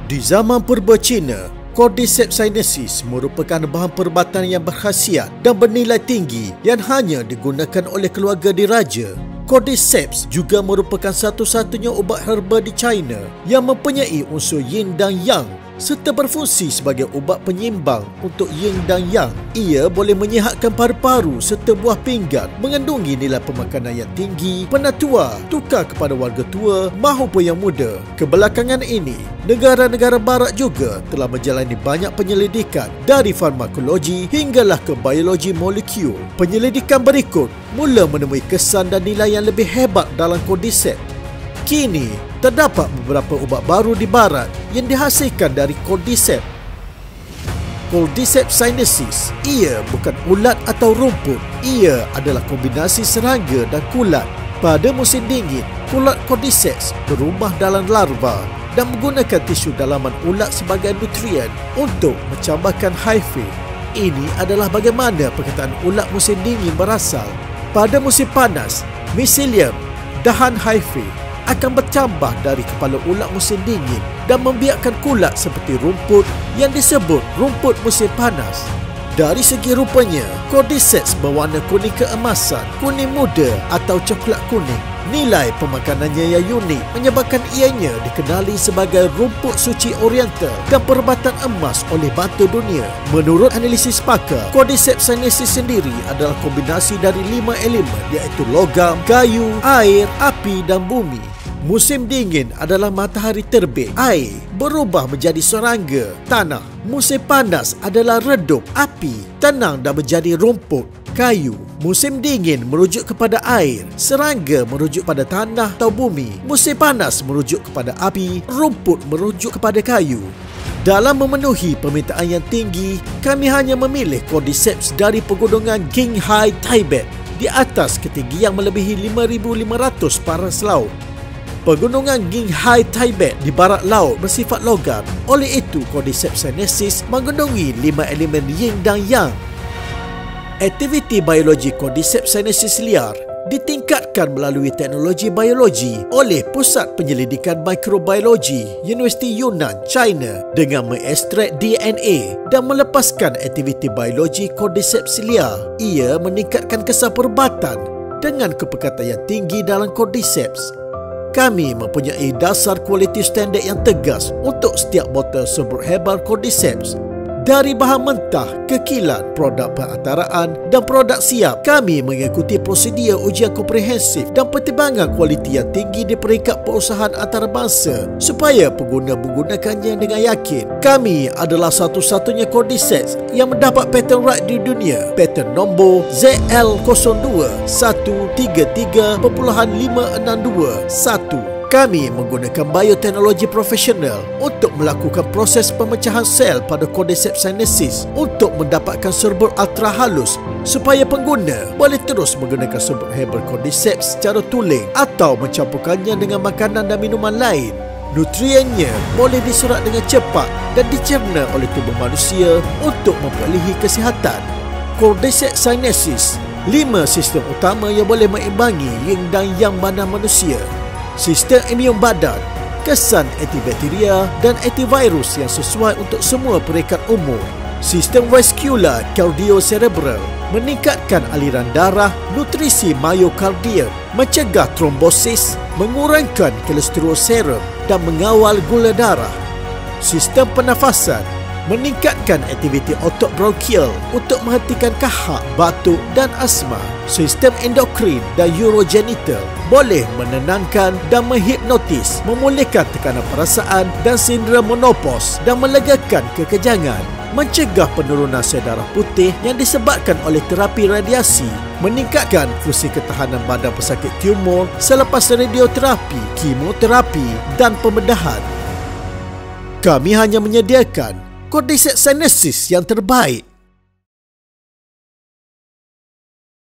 Di zaman purba Cina, Cordyceps sinensis merupakan bahan perubatan yang berkhasiat dan bernilai tinggi yang hanya digunakan oleh keluarga diraja. Cordyceps juga merupakan satu-satunya ubat herba di China yang mempunyai unsur yin dan yang serta berfungsi sebagai ubat penyimbang untuk yin dan yang. Ia boleh menyihatkan paru-paru serta buah pinggan, mengandungi nilai pemakanan yang tinggi, penatua, tukar kepada warga tua maupun yang muda. Kebelakangan ini, negara-negara barat juga telah menjalani banyak penyelidikan dari farmakologi hinggalah ke biologi molekul. Penyelidikan berikut mula menemui kesan dan nilai yang lebih hebat dalam Cordyceps. Kini, terdapat beberapa ubat baru di barat yang dihasilkan dari Cordyceps. Cordyceps sinensis, ia bukan ulat atau rumput. Ia adalah kombinasi serangga dan kulat. Pada musim dingin, kulat Cordyceps berubah dalam larva dan menggunakan tisu dalaman ulat sebagai nutrien untuk mencabarkan hyphae. Ini adalah bagaimana perkataan ulat musim dingin berasal. Pada musim panas, mycelium, dahan hyphae akan bercambah dari kepala ulat musim dingin dan membiarkan kulat seperti rumput yang disebut rumput musim panas. Dari segi rupanya, Cordyceps berwarna kuning keemasan, kuning muda atau coklat kuning. Nilai pemakanannya yang unik menyebabkan ianya dikenali sebagai rumput suci oriental dan perubatan emas oleh batu dunia. Menurut analisis pakar, Cordyceps sinensis sendiri adalah kombinasi dari 5 elemen iaitu logam, kayu, air, api dan bumi. Musim dingin adalah matahari terbit, air berubah menjadi serangga, tanah. Musim panas adalah redup, api, tenang dan menjadi rumput, kayu. Musim dingin merujuk kepada air, serangga merujuk pada tanah atau bumi. Musim panas merujuk kepada api, rumput merujuk kepada kayu. Dalam memenuhi permintaan yang tinggi, kami hanya memilih Cordyceps dari pegunungan Qinghai, Tibet di atas ketinggian melebihi 5,500 paras laut. Pegunungan Qinghai Tibet di barat laut bersifat logam. Oleh itu, Cordyceps sinensis mengandungi 5 elemen yin dan yang. Aktiviti biologi Cordyceps sinensis liar ditingkatkan melalui teknologi biologi oleh Pusat Penyelidikan Mikrobiologi Universiti Yunnan, China dengan mengekstrak DNA dan melepaskan aktiviti biologi Cordyceps liar. Ia meningkatkan kesan perubatan dengan kepekatan yang tinggi dalam Cordyceps. Kami mempunyai dasar kualiti standard yang tegas untuk setiap botol serbuk herbal Cordyceps. Dari bahan mentah, kekilan, produk pengantaraan dan produk siap, kami mengikuti prosedur ujian komprehensif dan pertimbangan kualiti yang tinggi di peringkat perusahaan antarabangsa supaya pengguna menggunakannya dengan yakin. Kami adalah satu-satunya Cordyceps yang mendapat patent right di dunia. Patent nombor ZL02-133.562-1. Kami menggunakan bioteknologi profesional untuk melakukan proses pemecahan sel pada Cordyceps sinensis untuk mendapatkan serbuk ultra halus supaya pengguna boleh terus menggunakan serbuk herbal Cordyceps secara tuling atau mencampurkannya dengan makanan dan minuman lain. Nutriennya boleh diserap dengan cepat dan dicerna oleh tubuh manusia untuk memperolehi kesihatan. Cordyceps sinensis, 5 sistem utama yang boleh mengimbangi yin dan yang badan manusia. Sistem imun badan, kesan antibakteria dan antivirus yang sesuai untuk semua peringkat umur. Sistem vaskular kardiocerebral, meningkatkan aliran darah, nutrisi myokardium, mencegah trombosis, mengurangkan kolesterol serum dan mengawal gula darah. Sistem pernafasan, meningkatkan aktiviti otot bronkial untuk menghentikan kahak, batuk dan asma. Sistem endokrin dan urogenital boleh menenangkan dan menghipnotis, memulihkan tekanan perasaan dan sindrom menopause dan melegakan kekejangan. Mencegah penurunan sel darah putih yang disebabkan oleh terapi radiasi, meningkatkan fungsi ketahanan badan pesakit tumor selepas radioterapi, kemoterapi dan pembedahan. Kami hanya menyediakan Cordyceps sinensis yang terbaik